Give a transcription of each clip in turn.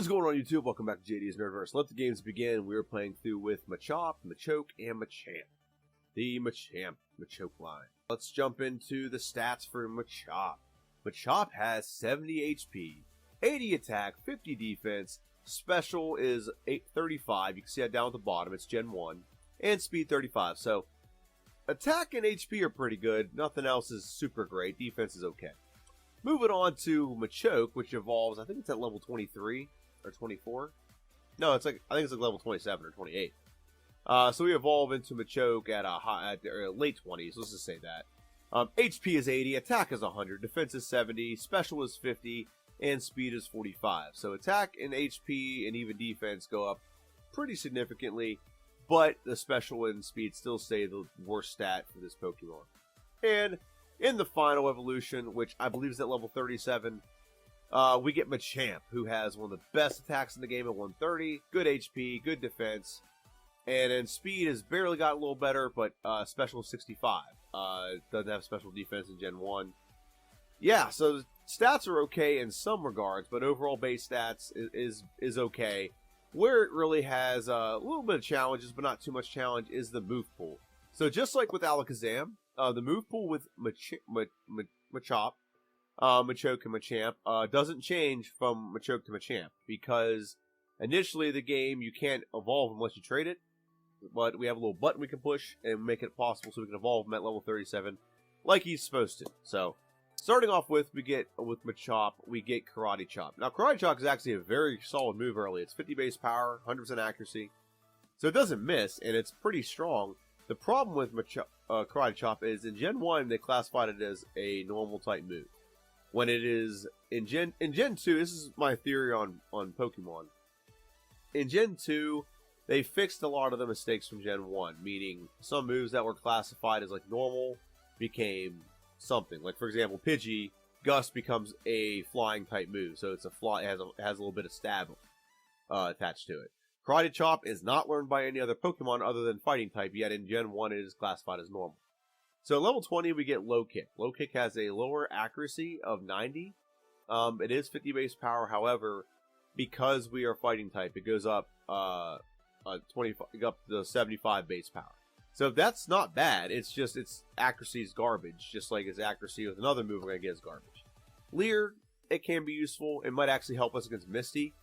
going on YouTube? Welcome back to JD's Nerdverse. Let the games begin. We are playing through with Machop, Machop, and Machamp. The Machop line. Let's jump into the stats for Machop. Machop has 70 HP, 80 attack, 50 defense. Special is 835. You can see that down at the bottom. It's Gen 1. And speed 35. So, attack and HP are pretty good. Nothing else is super great. Defense is okay. Moving on to Machop, which evolves, I think it's at level 23 or 24. No, I think it's like level 27 or 28. So we evolve into Machop at late 20s. Let's just say that. HP is 80, attack is 100, defense is 70, special is 50, and speed is 45. So attack and HP and even defense go up pretty significantly, but the special and speed still stay the worst stat for this Pokemon. And in the final evolution, which I believe is at level 37, we get Machamp, who has one of the best attacks in the game at 130, good HP, good defense, and then speed has barely got a little better, but special is 65. Doesn't have special defense in Gen 1. Yeah, so stats are okay in some regards, but overall base stats is okay. Where it really has a little bit of challenges, but not too much challenge, is the move pool. So just like with Alakazam, the move pool with Machop, Machop, and Machamp doesn't change from Machop to Machamp, because initially the game you can't evolve unless you trade it, but we have a little button we can push and make it possible so we can evolve him at level 37 like he's supposed to. So starting off with Machop, we get Karate Chop. Now Karate Chop is actually a very solid move early. It's 50 base power, 100% accuracy, so it doesn't miss and it's pretty strong. The problem with Karate Chop is in Gen 1 they classified it as a normal type move. When it is in Gen 2, this is my theory on Pokemon. In Gen 2, they fixed a lot of the mistakes from Gen 1, meaning some moves that were classified as like normal became something. Like for example, Pidgey, Gust becomes a flying type move, so it's it has a little bit of stab attached to it. Karate Chop is not learned by any other Pokemon other than fighting type, yet in Gen 1 it is classified as normal. So at level 20 we get Low Kick. Low Kick has a lower accuracy of 90. It is 50 base power, however, because we are fighting type, it goes up 25 up to 75 base power. So that's not bad, it's just its accuracy is garbage, just like its accuracy with another move we're going to get is garbage. Leer, it can be useful. It might actually help us against Misty.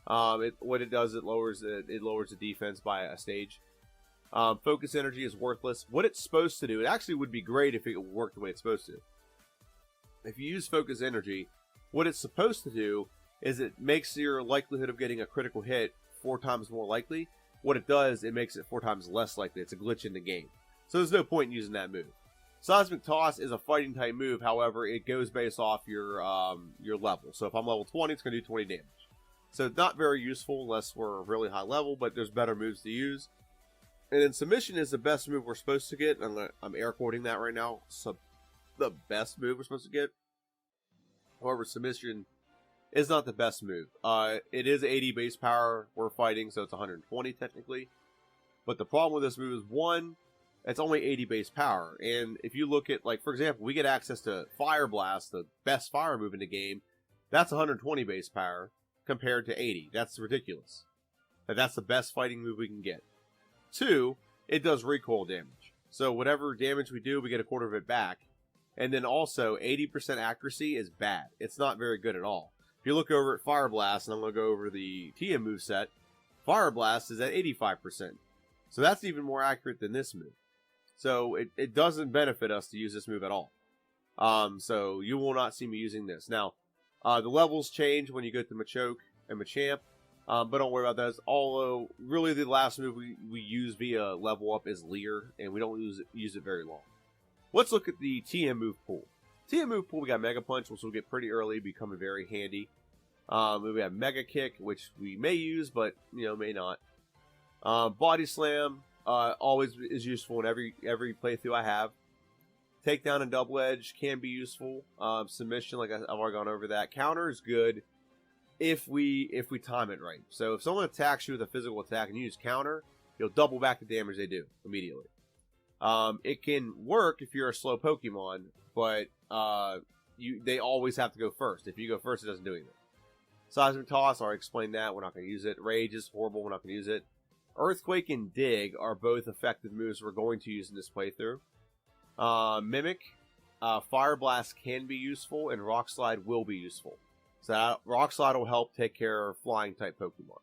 What it does, it lowers the defense by a stage. Focus Energy is worthless. What it's supposed to do, it actually would be great if it worked the way it's supposed to. If you use Focus Energy, what it's supposed to do is it makes your likelihood of getting a critical hit 4 times more likely. What it does, it makes it 4 times less likely. It's a glitch in the game. So there's no point in using that move. Seismic Toss is a fighting type move, however, it goes based off your level. So if I'm level 20, it's going to do 20 damage. So not very useful unless we're really high level, but there's better moves to use. And then Submission is the best move we're supposed to get. I'm air quoting that right now. So the best move we're supposed to get. However, Submission is not the best move. It is 80 base power we're fighting, so it's 120 technically. But the problem with this move is, one, it's only 80 base power. And if you look at, like, for example, we get access to Fire Blast, the best fire move in the game. That's 120 base power compared to 80. That's ridiculous. That's the best fighting move we can get. 2, it does recoil damage. So whatever damage we do, we get a quarter of it back. And then also, 80% accuracy is bad. It's not very good at all. If you look over at Fire Blast, and I'm going to go over the TM moveset, Fire Blast is at 85%. So that's even more accurate than this move. So it doesn't benefit us to use this move at all. So you will not see me using this. Now, the levels change when you go to Machop and Machamp. But don't worry about that. Although, really the last move we use via level up is Leer, and we don't use it very long. Let's look at the TM move pool. TM move pool, we got Mega Punch, which will get pretty early, becoming very handy. We have Mega Kick, which we may use, but, may not. Body Slam, always is useful in every playthrough I have. Takedown and Double Edge can be useful. Submission, like I've already gone over that. Counter is good if we time it right. So if someone attacks you with a physical attack and you use counter, you'll double back the damage they do immediately. It can work if you're a slow Pokemon, but they always have to go first. If you go first, it doesn't do anything. Seismic Toss, I already explained that. We're not going to use it. Rage is horrible. We're not going to use it. Earthquake and Dig are both effective moves we're going to use in this playthrough. Mimic, Fire Blast can be useful, and Rock Slide will be useful. So Rock Slide will help take care of flying type Pokemon.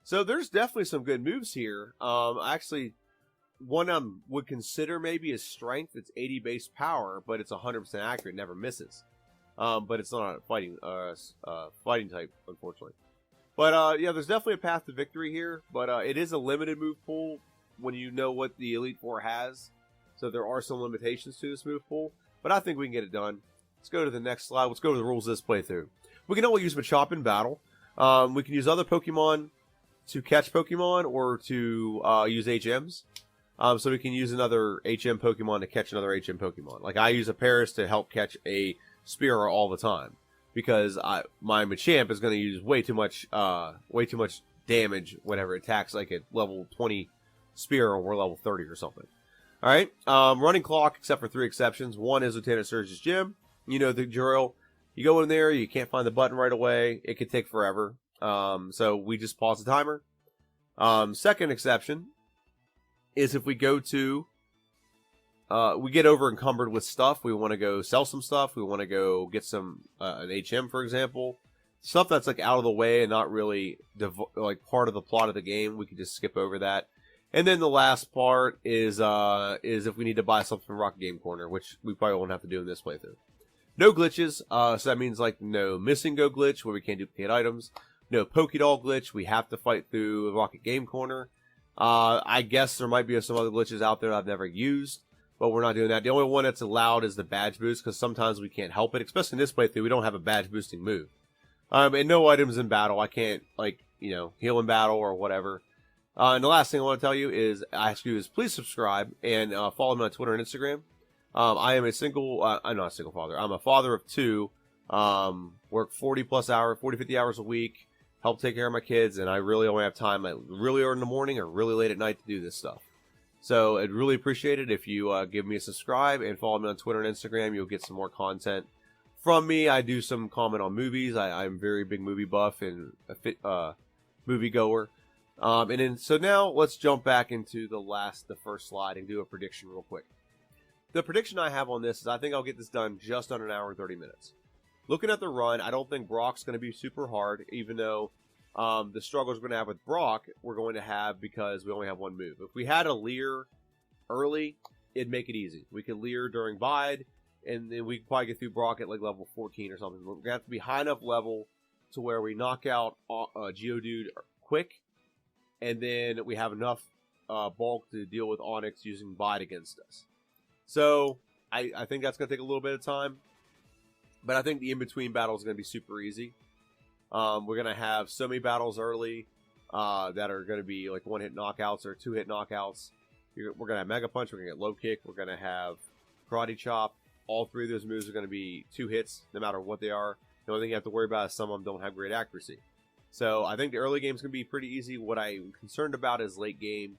So there's definitely some good moves here. Actually, one I would consider maybe is Strength. It's 80 base power, but it's 100% accurate, never misses. But it's not a fighting type, unfortunately. But yeah, there's definitely a path to victory here. But it is a limited move pool when you know what the Elite Four has. So there are some limitations to this move pool. But I think we can get it done. Let's go to the next slide. Let's go to the rules of this playthrough. We can only use Machop in battle. We can use other Pokemon to catch Pokemon or to use HMs. So we can use another HM Pokemon to catch another HM Pokemon. Like I use a Paris to help catch a Spearow all the time. Because my Machamp is going to use way too much damage whenever it attacks like at level 20 Spearow or level 30 or something. Alright, running clock except for 3 exceptions. One is Lieutenant Surge's Gym. You know the drill. You go in there, you can't find the button right away. It could take forever. So we just pause the timer. Second exception is if we go to, we get over encumbered with stuff. We want to go sell some stuff. We want to go get some, an HM, for example. Stuff that's like out of the way and not really like part of the plot of the game. We can just skip over that. And then the last part is if we need to buy something from Rocket Game Corner, which we probably won't have to do in this playthrough. No glitches, so that means like no missing go glitch where we can't duplicate items. No Pokédoll glitch, we have to fight through Rocket Game Corner. I guess there might be some other glitches out there I've never used, but we're not doing that. The only one that's allowed is the badge boost, because sometimes we can't help it, especially in this playthrough, we don't have a badge boosting move. And no items in battle. I can't, like, you know, heal in battle or whatever. And the last thing I want to tell you is, please subscribe and follow me on Twitter and Instagram. I am a single, I'm not a single father. I'm a father of 2. Work 50 hours a week, help take care of my kids, and I really only have time like really early in the morning or really late at night to do this stuff. So I'd really appreciate it if you give me a subscribe and follow me on Twitter and Instagram. You'll get some more content from me. I do some comment on movies. I'm very big movie buff and a movie goer. And then so now let's jump back into the first slide and do a prediction real quick. The prediction I have on this is I think I'll get this done just under an hour and 30 minutes. Looking at the run, I don't think Brock's going to be super hard, even though the struggles we're going to have with Brock, we're going to have because we only have one move. If we had a Leer early, it'd make it easy. We could Leer during Bide, and then we could probably get through Brock at like level 14 or something. We're going to have to be high enough level to where we knock out Geodude quick, and then we have enough bulk to deal with Onix using Bide against us. So, I think that's going to take a little bit of time. But I think the in-between battle is going to be super easy. We're going to have so many battles early that are going to be like one-hit knockouts or two-hit knockouts. We're going to have Mega Punch. We're going to get Low Kick. We're going to have Karate Chop. All 3 of those moves are going to be 2 hits, no matter what they are. The only thing you have to worry about is some of them don't have great accuracy. So I think the early game is going to be pretty easy. What I'm concerned about is late game.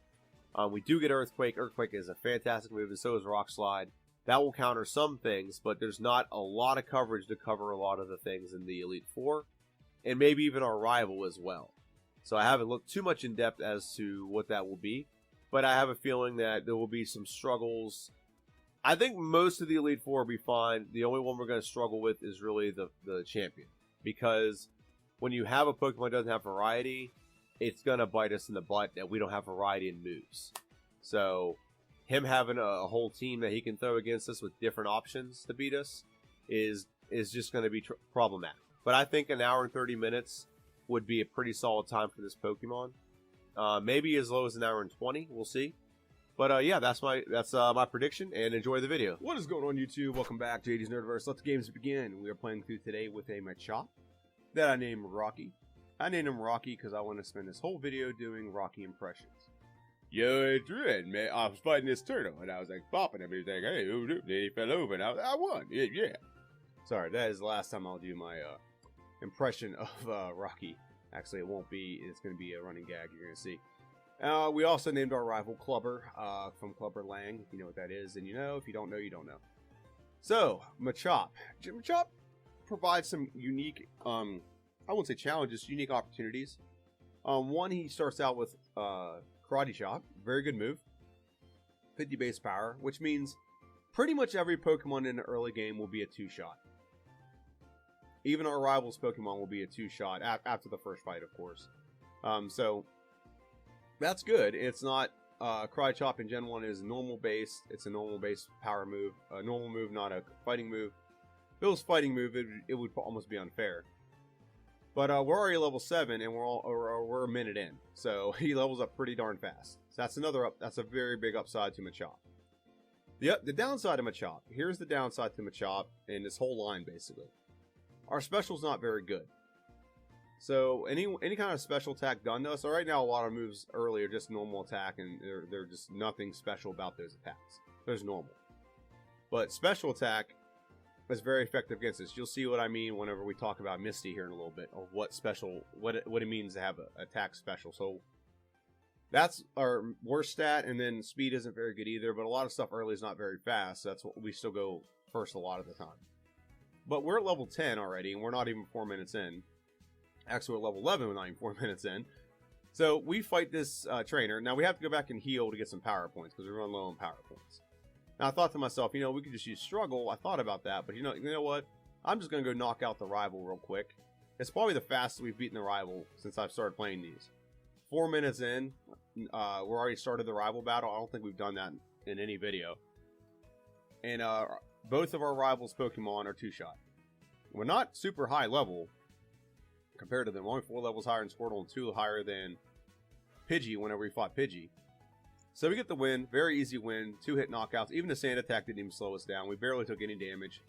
We do get Earthquake. Earthquake is a fantastic move, and so is Rock Slide. That will counter some things, but there's not a lot of coverage to cover a lot of the things in the Elite Four, and maybe even our rival as well. So I haven't looked too much in depth as to what that will be, but I have a feeling that there will be some struggles. I think most of the Elite Four will be fine. The only one we're going to struggle with is really the champion, because when you have a Pokemon that doesn't have variety, it's going to bite us in the butt that we don't have variety in moves. So him having a whole team that he can throw against us with different options to beat us is just going to be problematic. But I think an hour and 30 minutes would be a pretty solid time for this Pokemon. Maybe as low as an hour and 20. We'll see. But yeah, that's my prediction, and enjoy the video. What is going on, YouTube? Welcome back to JD's Nerdverse. Let the games begin. We are playing through today with a Machop that I named Rocky. I named him Rocky because I want to spend this whole video doing Rocky impressions. Yo, Adrian, man, I was fighting this turtle, and I was like bopping him. He was like, hey, then he fell over, and I won. Yeah. Sorry, that is the last time I'll do my impression of Rocky. Actually, it won't be. It's going to be a running gag. You're going to see. We also named our rival Clubber from Clubber Lang. If you know what that is, then you know. If you don't know, you don't know. So, Machop. Machop provides some unique I won't say challenges, unique opportunities. One, he starts out with Karate Chop, very good move, 50 base power, which means pretty much every Pokemon in the early game will be a 2-shot. Even our rivals Pokemon will be a 2-shot after the first fight, of course. So that's good. It's not Karate Chop in Gen 1 is normal base. It's a normal base power move, a normal move, not a fighting move. If it was fighting move, it would almost be unfair. But we're already level 7, and we're a minute in, so he levels up pretty darn fast. So that's a very big upside to Machop. The downside of Machop. Here's the downside to Machop and this whole line basically. Our special's not very good. So any kind of special attack done to us. So right now, a lot of moves early are just normal attack, and they're just nothing special about those attacks. There's normal, but special attack is very effective against us. You'll see what I mean whenever we talk about Misty here in a little bit, of what it means to have an attack special. So that's our worst stat, and then speed isn't very good either. But a lot of stuff early is not very fast. So that's what we still go first a lot of the time. But we're at level 10 already, and we're not even 4 minutes in. Actually, we're level 11, we're not even 4 minutes in. So we fight this trainer. Now we have to go back and heal to get some power points because we run low on power points. Now I thought to myself, we could just use struggle. I thought about that, but you know what? I'm just gonna go knock out the rival real quick. It's probably the fastest we've beaten the rival since I've started playing these. 4 minutes in, we're already started the rival battle. I don't think we've done that in any video. And both of our rivals' Pokemon are 2-shot. We're not super high level compared to them. We're only 4 levels higher than Squirtle and 2 higher than Pidgey whenever we fought Pidgey. So we get the win. Very easy win. 2-hit knockouts. Even the sand attack didn't even slow us down. We barely took any damage.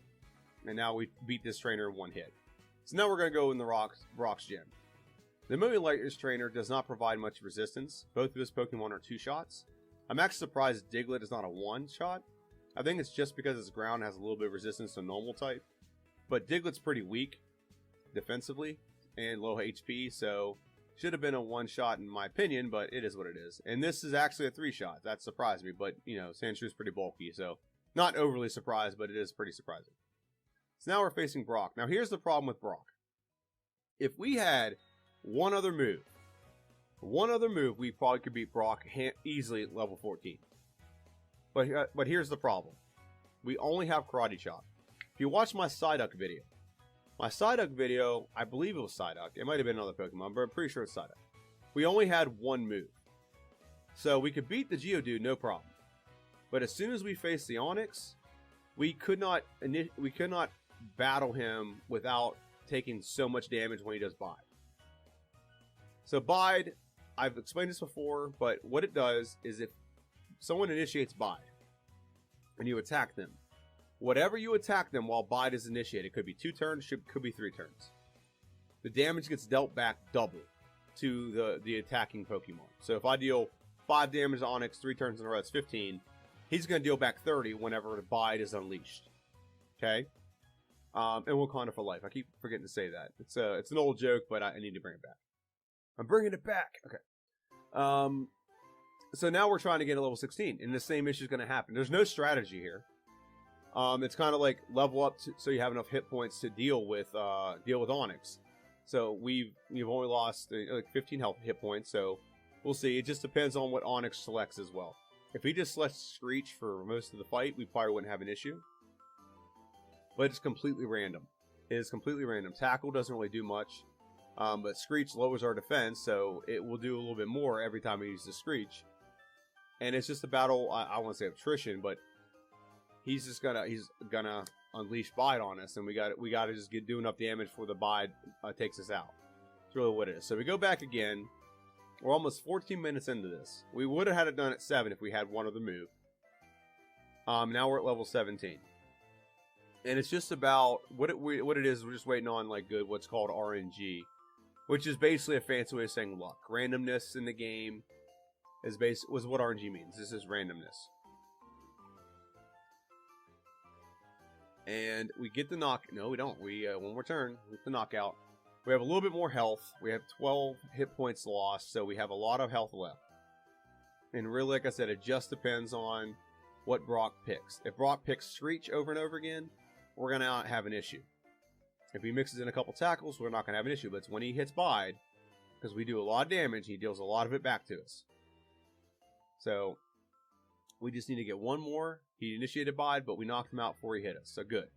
And now we beat this trainer in 1 hit. So now we're going to go in the Rocks Gym. The Million Lighters trainer does not provide much resistance. Both of his Pokemon are 2-shots. I'm actually surprised Diglett is not a 1-shot. I think it's just because its ground has a little bit of resistance to normal type. But Diglett's pretty weak defensively and low HP, so should have been a 1-shot in my opinion, but it is what it is. And this is actually a 3-shot. That surprised me, but Sandshrew is pretty bulky, so not overly surprised, but it is pretty surprising. So now we're facing Brock. Now here's the problem with Brock. If we had one other move, we probably could beat Brock easily at level 14. But here's the problem. We only have Karate Chop. If you watch my Psyduck video, I believe it was Psyduck. It might have been another Pokemon, but I'm pretty sure it's Psyduck. We only had one move. So we could beat the Geodude, no problem. But as soon as we faced the Onix, we could not battle him without taking so much damage when he does Bide. So Bide, I've explained this before, but what it does is if someone initiates Bide and you attack them, whatever you attack them while Bide is initiated, could be 2 turns, could be 3 turns. The damage gets dealt back double to the attacking Pokemon. So if I deal 5 damage to Onix 3 turns in a row, that's 15. He's going to deal back 30 whenever the Bide is unleashed. Okay? And Wakanda for life. I keep forgetting to say that. It's an old joke, but I need to bring it back. I'm bringing it back. Okay. So now we're trying to get a level 16, and the same issue is going to happen. There's no strategy here. It's kind of like level up so you have enough hit points to deal with Onix. So we've only lost like 15 hit points, so we'll see. It just depends on what Onix selects as well. If he just selects Screech for most of the fight, we probably wouldn't have an issue. But it's completely random. It is completely random. Tackle doesn't really do much, but Screech lowers our defense, so it will do a little bit more every time we use the Screech. And it's just a battle. I won't say attrition, but he's gonna unleash Bide on us, and we got to just do enough damage before the Bide takes us out. That's really what it is. So we go back again. We're almost 14 minutes into this. We would have had it done at 7 if we had one other move. Now we're at level 17. And it's just about what it is. We're just waiting on what's called RNG, which is basically a fancy way of saying luck. Randomness in the game was what RNG means. This is randomness. And we get the knock. No, we don't. One more turn. We get the knockout. We have a little bit more health. We have 12 hit points lost, so we have a lot of health left. And really, like I said, it just depends on what Brock picks. If Brock picks Screech over and over again, we're going to have an issue. If he mixes in a couple tackles, we're not going to have an issue. But it's when he hits Bide, because we do a lot of damage, he deals a lot of it back to us. So we just need to get one more. He initiated Bide, but we knocked him out before he hit us. So good.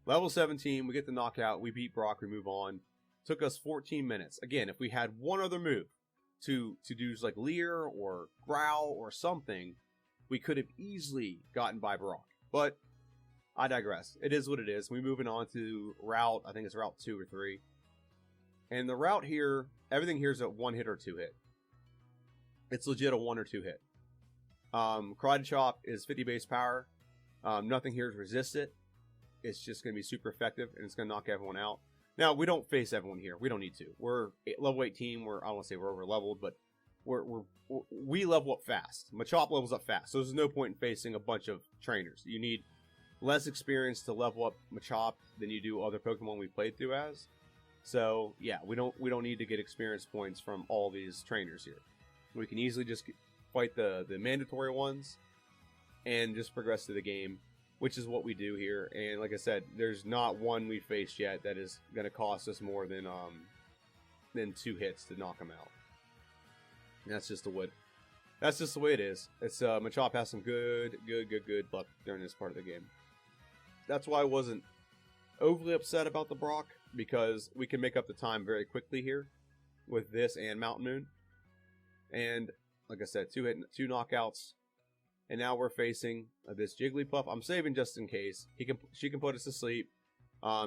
Level 17, we get the knockout. We beat Brock. We move on. Took us 14 minutes. Again, if we had one other move to do like Leer or Growl or something, we could have easily gotten by Brock. But I digress. It is what it is. We're moving on to route. I think it's route 2 or 3. And the route here, everything here is a 1 hit or 2 hit. It's legit a 1 or 2 hit. Karate Chop is 50 base power. Nothing here to resist it. It's just going to be super effective, and it's going to knock everyone out. Now, we don't face everyone here. We don't need to. We're level 18. I don't want to say we're over leveled, but we level up fast. Machop levels up fast, so there's no point in facing a bunch of trainers. You need less experience to level up Machop than you do other Pokemon we played through as. So yeah, we don't need to get experience points from all these trainers here. We can easily just fight the mandatory ones and just progress through the game, which is what we do here. And like I said, there's not one we faced yet that is going to cost us more than 2 hits to knock them out. And that's just the way it is. It's Machop has some good luck during this part of the game. That's why I wasn't overly upset about the Brock, because we can make up the time very quickly here with this and Mountain Moon. And like I said, 2 knockouts. And now we're facing this Jigglypuff. I'm saving just in case. She can put us to sleep.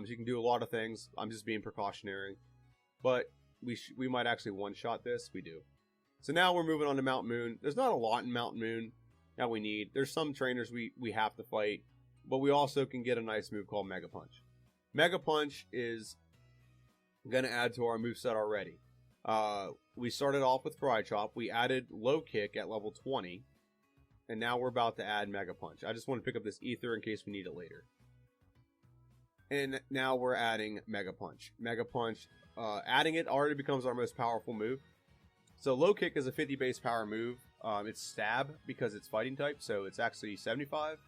She can do a lot of things. I'm just being precautionary. But we might actually one-shot this. We do. So now we're moving on to Mountain Moon. There's not a lot in Mountain Moon that we need. There's some trainers we have to fight. But we also can get a nice move called Mega Punch. Mega Punch is going to add to our moveset already. We started off with Karate Chop. We added Low Kick at level 20. And now we're about to add Mega Punch. I just want to pick up this Ether in case we need it later. And now we're adding Mega Punch. Mega Punch, adding it already becomes our most powerful move. So Low Kick is a 50 base power move. It's Stab because it's fighting type, so it's actually 75.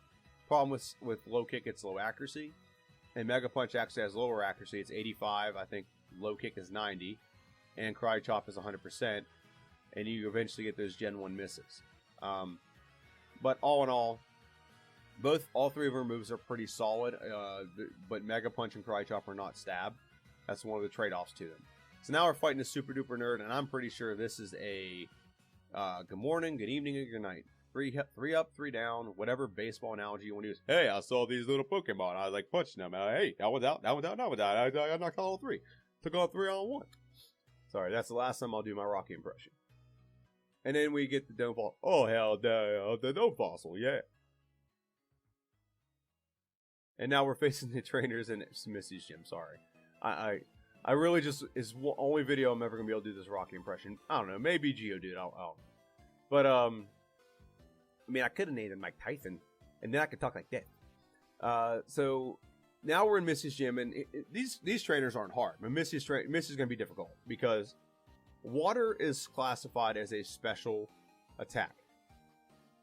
Problem with Low Kick, it's low accuracy. And Mega Punch actually has lower accuracy. It's 85. I think Low Kick is 90. And Karate Chop is 100%. And you eventually get those Gen 1 misses. But all in all, all 3 of our moves are pretty solid. But Mega Punch and Karate Chop are not Stab. That's one of the trade-offs to them. So now we're fighting a Super Duper Nerd, and I'm pretty sure this is a good morning, good evening, or good night. 3 up, 3 down, whatever baseball analogy you want to use. Hey, I saw these little Pokemon. I was like punching them. Hey, that one's out, that one's out, that one's out. I knocked all 3. Took all 3 on 1. Sorry, that's the last time I'll do my Rocky impression. And then we get the Dome Fossil. Oh, hell, the Dome Fossil, yeah. And now we're facing the trainers in Missy's gym. Sorry. I really just, it's the only video I'm ever going to be able to do this Rocky impression. I don't know. Maybe Geodude. I don't know. But, I mean, I could have named him Mike Tyson. And then I could talk like that. So, now we're in Missy's gym. And these trainers aren't hard. But Missy's going to be difficult. Because Water is classified as a special attack.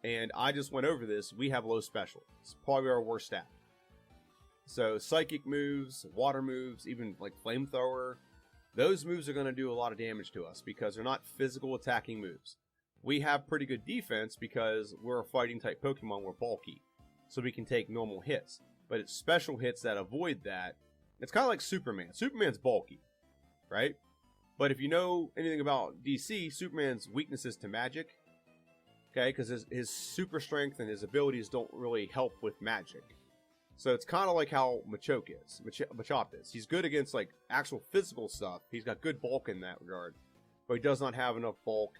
And I just went over this. We have low special. It's probably our worst stat. So psychic moves, water moves, even like flamethrower, those moves are going to do a lot of damage to us because they're not physical attacking moves. We have pretty good defense because we're a fighting type Pokemon, we're bulky. So we can take normal hits. But it's special hits that avoid that. It's kind of like Superman. Superman's bulky, right? But if you know anything about DC, Superman's weakness is to magic. Okay, because his super strength and his abilities don't really help with magic. So it's kind of like how Machop is. He's good against like actual physical stuff. He's got good bulk in that regard. But he does not have enough bulk.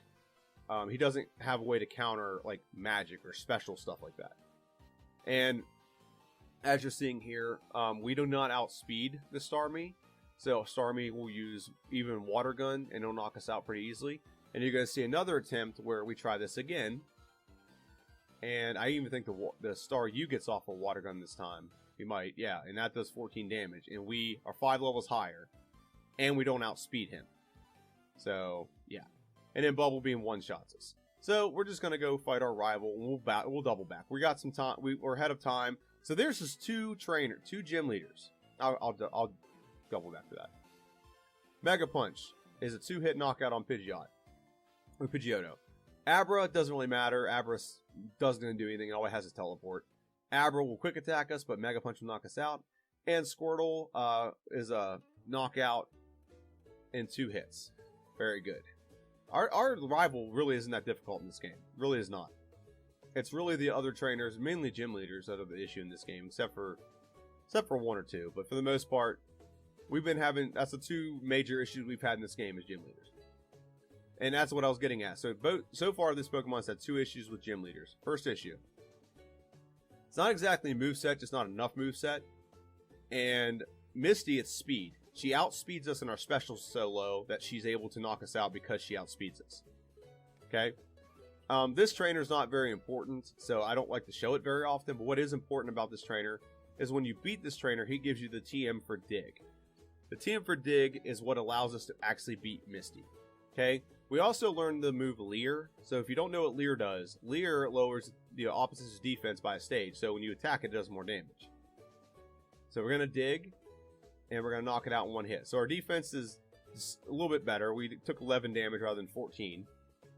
He doesn't have a way to counter like magic or special stuff like that. And as you're seeing here, we do not outspeed the Starmie. So Starmie will use even Water Gun and it'll knock us out pretty easily. And you're going to see another attempt where we try this again. And I even think the Staryu gets off a Water Gun this time. We might, yeah. And that does 14 damage. And we are 5 levels higher. And we don't outspeed him. So, yeah. And then Bubble Beam one-shots us. So, we're just going to go fight our rival. And we'll double back. We got some time. We're ahead of time. So, there's just 2 gym leaders. couple after that. Mega Punch is a 2-hit knockout on Pidgeot. Or Pidgeotto. Abra doesn't really matter. Abra doesn't do anything. It always has its teleport. Abra will quick attack us, but Mega Punch will knock us out. And Squirtle is a knockout in 2 hits. Very good. Our rival really isn't that difficult in this game. Really is not. It's really the other trainers, mainly gym leaders, that are the issue in this game, except for 1 or 2. But for the most part, we've been having, that's the 2 major issues we've had in this game is gym leaders. And that's what I was getting at. So far, this Pokemon's had 2 issues with gym leaders. First issue. It's not exactly a moveset, just not enough moveset. And Misty, it's speed. She outspeeds us in our special so low that she's able to knock us out because she outspeeds us. Okay? This trainer is not very important, so I don't like to show it very often. But what is important about this trainer is when you beat this trainer, he gives you the TM for Dig. The TM for Dig is what allows us to actually beat Misty. Okay? We also learned the move Leer. So if you don't know what Leer does, Leer lowers the opposition's defense by a stage. So when you attack, it does more damage. So we're going to Dig, and we're going to knock it out in 1 hit. So our defense is a little bit better. We took 11 damage rather than 14.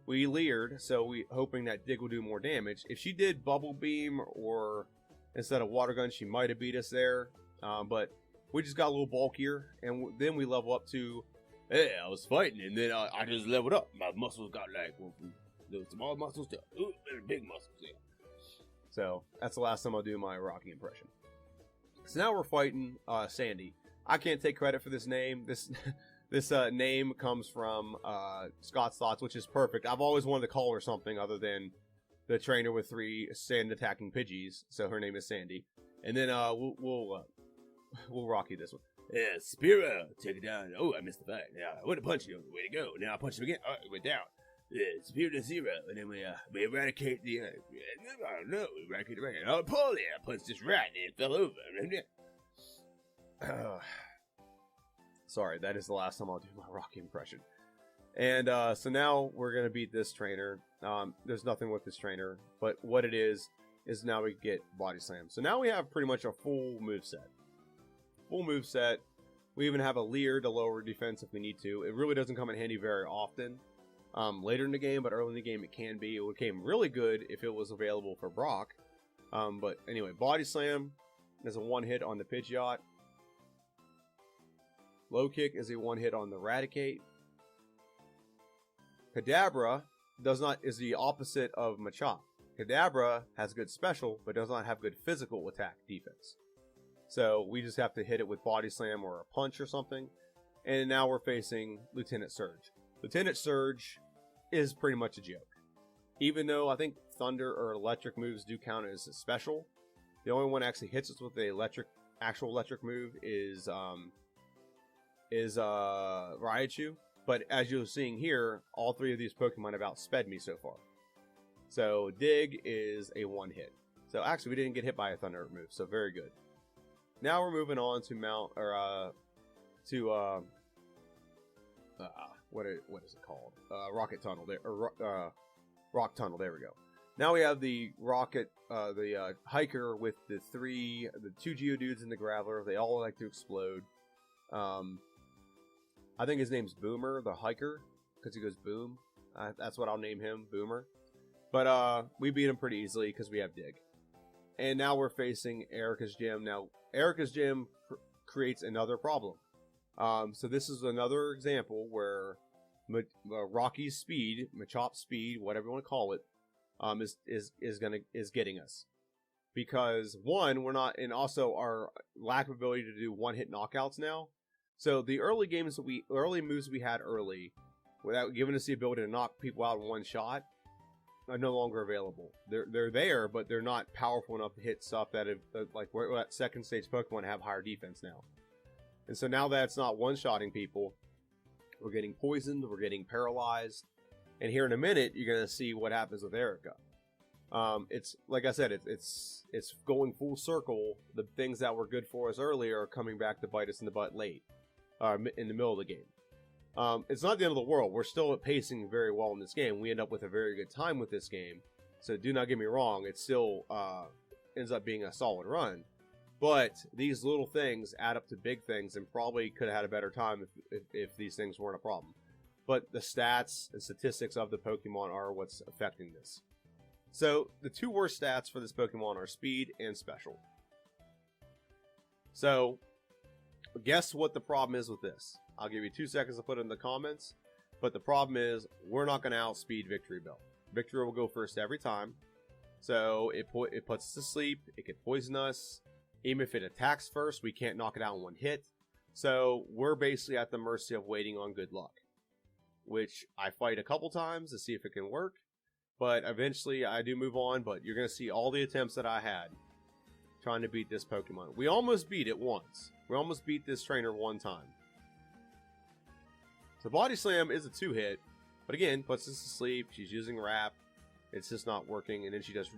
We Leered, so we hoping that Dig will do more damage. If she did Bubble Beam or instead of Water Gun, she might have beat us there. But we just got a little bulkier, and then we level up to, hey, I was fighting, and then I just leveled up. My muscles got like, the small muscles to big muscles. Yeah. So that's the last time I'll do my Rocky impression. So now we're fighting Sandy. I can't take credit for this name. This name comes from Scott's Thoughts, which is perfect. I've always wanted to call her something other than the trainer with 3 sand attacking Pidgeys. So her name is Sandy. And then we'll Rocky this one. Yeah, Spiro, take it down. Oh, I missed the fight. Yeah, I would have punched you. Way to go. Now I punch him again. Oh, it went down. Yeah, Spiro to 0. And then we eradicate the... I don't know. We eradicate the rat. Oh, Polly, I punched this rat and it fell over. Sorry, that is the last time I'll do my Rocky impression. And so now we're going to beat this trainer. There's nothing with this trainer. But what it is now we get Body Slam. So now we have pretty much a full moveset. Full moveset. We even have a Leer to lower defense if we need to. It really doesn't come in handy very often later in the game, but early in the game it can be. It became really good if it was available for Brock. But anyway, Body Slam is a 1-hit on the Pidgeot. Low Kick is a 1-hit on the Raticate. Kadabra is the opposite of Machop. Kadabra has good special, but does not have good physical attack defense. So we just have to hit it with Body Slam or a punch or something. And now we're facing Lieutenant Surge. Lieutenant Surge is pretty much a joke. Even though I think Thunder or Electric moves do count as a special, the only one that actually hits us with the actual electric move is Raichu. But as you're seeing here, all 3 of these Pokemon have outsped me so far. So Dig is a 1-hit. So actually we didn't get hit by a Thunder move, so very good. Now we're moving on to what is it called? Rocket Tunnel there, or Rock Tunnel. There we go. Now we have the Rocket, the hiker with the 2 Geodudes and the Graveler. They all like to explode. I think his name's Boomer, the hiker, because he goes boom. That's what I'll name him, Boomer. But we beat him pretty easily because we have Dig. And now we're facing Erica's Gym. Now, Erica's Gym creates another problem. So this is another example where Rocky's speed, Machop's speed, whatever you want to call it, is getting us. Because one, we're not, and also our lack of ability to do 1-hit knockouts now. So the early moves we had early, without giving us the ability to knock people out in one shot, are no longer available. They're there, but they're not powerful enough to hit stuff that like we're at second stage Pokemon have higher defense now. And so now that it's not one-shotting people, we're getting poisoned, we're getting paralyzed, and here in a minute you're gonna see what happens with Erica. It's like I said, it's going full circle. The things that were good for us earlier are coming back to bite us in the butt late, in the middle of the game. It's not the end of the world. We're still pacing very well in this game. We end up with a very good time with this game. So do not get me wrong. It still ends up being a solid run. But these little things add up to big things, and probably could have had a better time if these things weren't a problem. But the stats and statistics of the Pokemon are what's affecting this. So the two worst stats for this Pokemon are speed and special. So guess what the problem is with this? I'll give you 2 seconds to put it in the comments. But the problem is we're not going to outspeed Victory Bell. Victory will go first every time. So it puts us to sleep. It could poison us. Even if it attacks first, we can't knock it out in one hit. So we're basically at the mercy of waiting on good luck. Which I fight a couple times to see if it can work. But eventually I do move on. But you're going to see all the attempts that I had trying to beat this Pokemon. We almost beat it once. We almost beat this trainer one time. So Body Slam is a 2-hit. But again, puts us to sleep. She's using Wrap. It's just not working, and then she does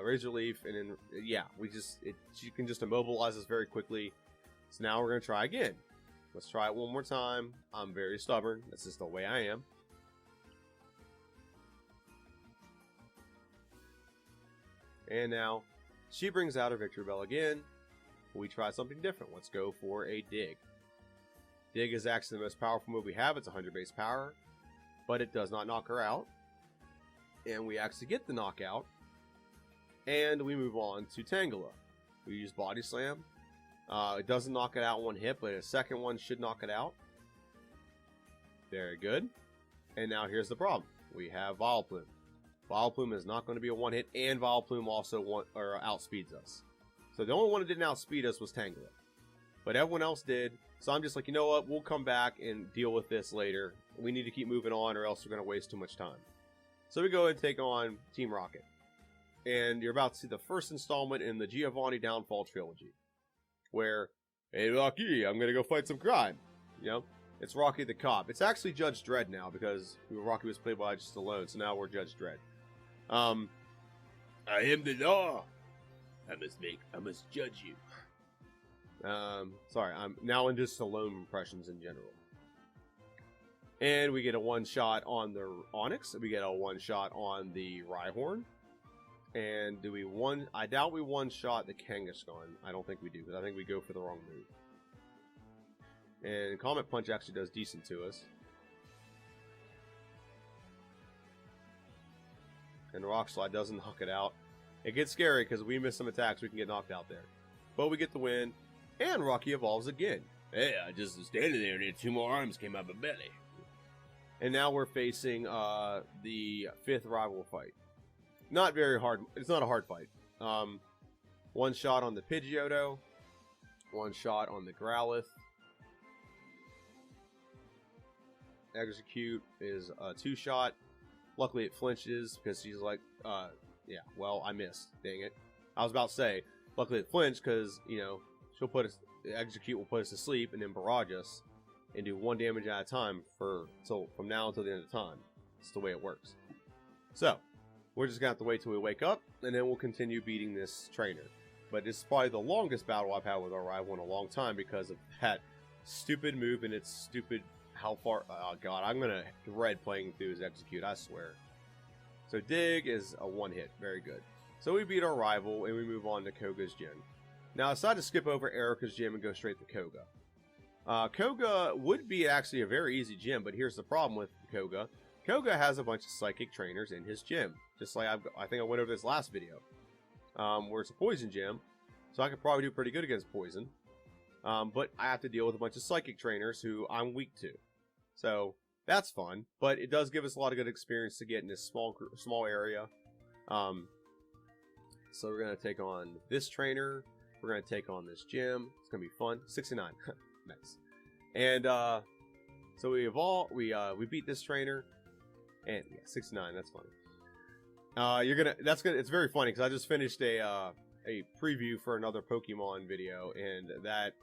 Razor Leaf, and then yeah, she can just immobilize us very quickly. So now we're gonna try again. Let's try it one more time. I'm very stubborn. That's just the way I am. And now she brings out her Victory Bell again. We try something different. Let's go for a Dig. Dig is actually the most powerful move we have. It's 100 base power, but it does not knock her out. And we actually get the knockout. And we move on to Tangela. We use Body Slam. It doesn't knock it out in one hit, but a second one should knock it out. Very good. And now here's the problem. We have Vileplume. Vileplume is not going to be a one-hit, and Vileplume also outspeeds us. So the only one that didn't outspeed us was Tangela. But everyone else did. So I'm just like, you know what? We'll come back and deal with this later. We need to keep moving on, or else we're going to waste too much time. So we go and take on Team Rocket. And you're about to see the first installment in the Giovanni Downfall trilogy. Where, hey Rocky, I'm going to go fight some crime. You know, it's Rocky the cop. It's actually Judge Dredd now, because Rocky was played by Stallone, so now we're Judge Dredd. I am the law. I must judge you. Sorry, I'm now into Stallone impressions in general. And we get a one-shot on the Onix. We get a one-shot on the Rhyhorn. And I doubt we one-shot the Kangaskhan. I don't think we do, because I think we go for the wrong move. And Comet Punch actually does decent to us. And Rock Slide doesn't knock it out. It gets scary, because we miss some attacks, we can get knocked out there. But we get the win. And Rocky evolves again. Hey, I just was standing there, and then 2 more arms came out my belly. And now we're facing the 5th rival fight. Not very hard. It's not a hard fight. One shot on the Pidgeotto. One shot on the Growlithe. Execute is a 2-shot. Luckily it flinches because she's like, yeah, well, I missed. Dang it. I was about to say, luckily it flinched because, you know, Execute will put us to sleep and then barrage us. And do 1 damage at a time from now until the end of time. That's the way it works. So, we're just going to have to wait till we wake up, and then we'll continue beating this trainer. But this is probably the longest battle I've had with our rival in a long time because of that stupid move and its stupid how far... Oh, God, I'm going to dread playing through his Execute, I swear. So, Dig is a 1-hit. Very good. So, we beat our rival, and we move on to Koga's gym. Now, I decided to skip over Erica's gym and go straight to Koga. Koga would be actually a very easy gym, but here's the problem with Koga. Koga has a bunch of psychic trainers in his gym. Just like I think I went over this last video. Where it's a poison gym, so I could probably do pretty good against poison. But I have to deal with a bunch of psychic trainers who I'm weak to. So that's fun, but it does give us a lot of good experience to get in this small area. So we're going to take on this trainer. We're going to take on this gym. It's going to be fun. 69. Nice. And so we beat this trainer, and yeah, 69. That's funny. It's very funny because I just finished a preview for another Pokemon video, and that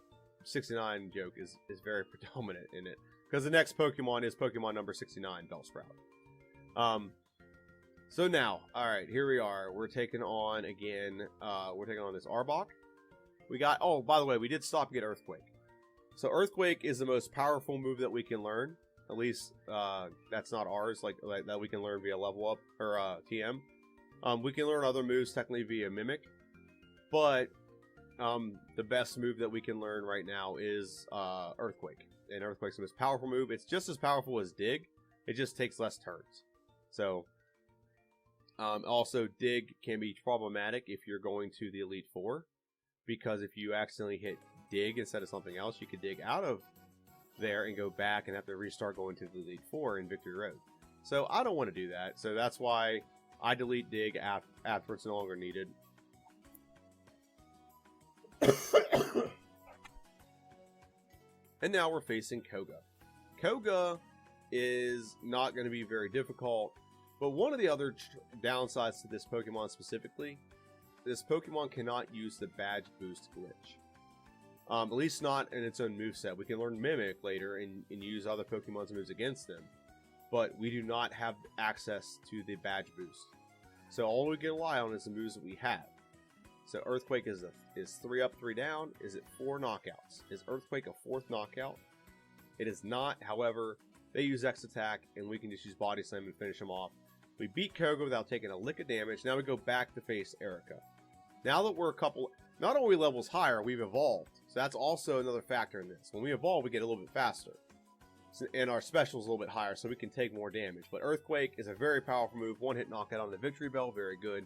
69 joke is very predominant in it because the next Pokemon is Pokemon number 69, Bellsprout. So now, all right, here we are. We're taking on again. We're taking on this Arbok. We got. Oh, by the way, we did stop and get Earthquake. So Earthquake is the most powerful move that we can learn. At least that's not ours, like that we can learn via level up or TM. We can learn other moves technically via Mimic, but the best move that we can learn right now is Earthquake. And Earthquake's the most powerful move. It's just as powerful as Dig. It just takes less turns. So, also Dig can be problematic if you're going to the Elite Four, because if you accidentally hit Dig instead of something else, you could dig out of there and go back and have to restart going to the Elite Four in Victory Road. So I don't want to do that. So that's why I delete Dig after it's no longer needed. And now we're facing Koga. Koga is not going to be very difficult, but one of the other downsides to this Pokemon specifically, this Pokemon cannot use the badge boost glitch. At least not in its own moveset. We can learn Mimic later and use other Pokemon's moves against them, but we do not have access to the badge boost. So all we can rely on is the moves that we have. So Earthquake is 3 up, 3 down. Is it 4 knockouts? Is Earthquake a 4th knockout? It is not. However, they use X attack, and we can just use Body Slam and finish them off. We beat Koga without taking a lick of damage. Now we go back to face Erica. Now that we're a couple, not only levels higher, we've evolved. So that's also another factor in this. When we evolve, we get a little bit faster. And our special is a little bit higher, so we can take more damage. But Earthquake is a very powerful move. 1-hit knockout on the Victory Bell, very good.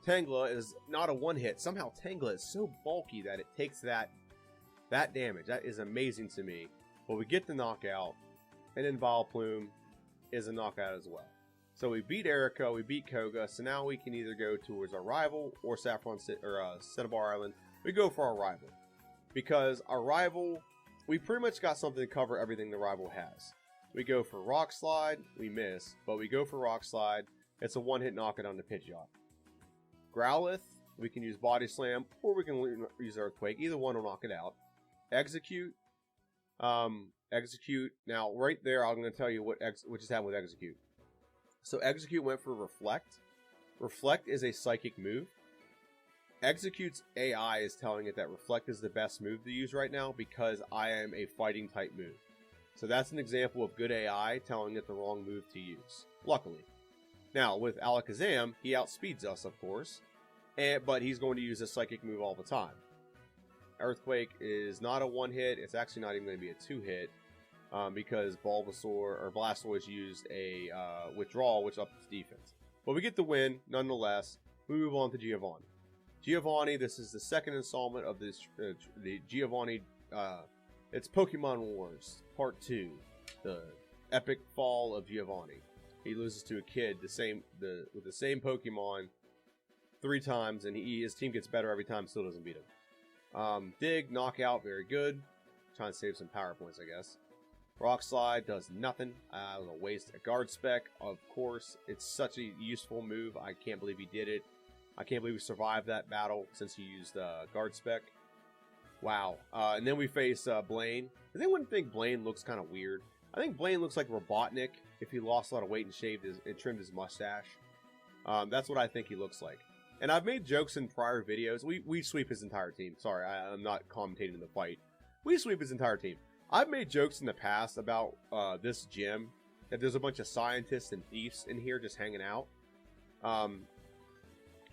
Tangela is not a 1-hit. Somehow Tangela is so bulky that it takes that damage. That is amazing to me. But we get the knockout, and then Vileplume is a knockout as well. So we beat Erica, we beat Koga, so now we can either go towards our rival or Cinnabar Island. We go for our rival. Because our rival, we pretty much got something to cover everything the rival has. We go for Rock Slide, we miss, but we go for Rock Slide. It's a 1-hit knockout on the Pidgeot. Growlithe, we can use Body Slam, or we can use Earthquake. Either one will knock it out. Execute. Execute. Now, right there, I'm going to tell you what just happened with Execute. So Execute went for Reflect. Reflect is a psychic move. Execute's AI is telling it that Reflect is the best move to use right now because I am a fighting type move. So that's an example of good AI telling it the wrong move to use. Luckily. Now, with Alakazam, he outspeeds us, of course, but he's going to use a psychic move all the time. Earthquake is not a 1-hit. It's actually not even going to be a 2-hit because Blastoise used a withdrawal, which ups its defense. But we get the win, nonetheless. We move on to Giovanni. Giovanni, this is the second installment of this the Giovanni. It's Pokemon Wars Part 2, the epic fall of Giovanni. He loses to a kid with the same Pokemon 3 times, and his team gets better every time, still doesn't beat him. Dig, knockout, very good. Trying to save some power points, I guess. Rock Slide does nothing. It was a waste. A Guard Spec, of course. It's such a useful move. I can't believe he did it. I can't believe we survived that battle since he used Guard Spec. Wow. And then we face Blaine. Does anyone think Blaine looks kind of weird? I think Blaine looks like Robotnik if he lost a lot of weight and trimmed his mustache. That's what I think he looks like. And I've made jokes in prior videos. We sweep his entire team. Sorry, I'm not commentating the fight. We sweep his entire team. I've made jokes in the past about this gym, that there's a bunch of scientists and thieves in here just hanging out.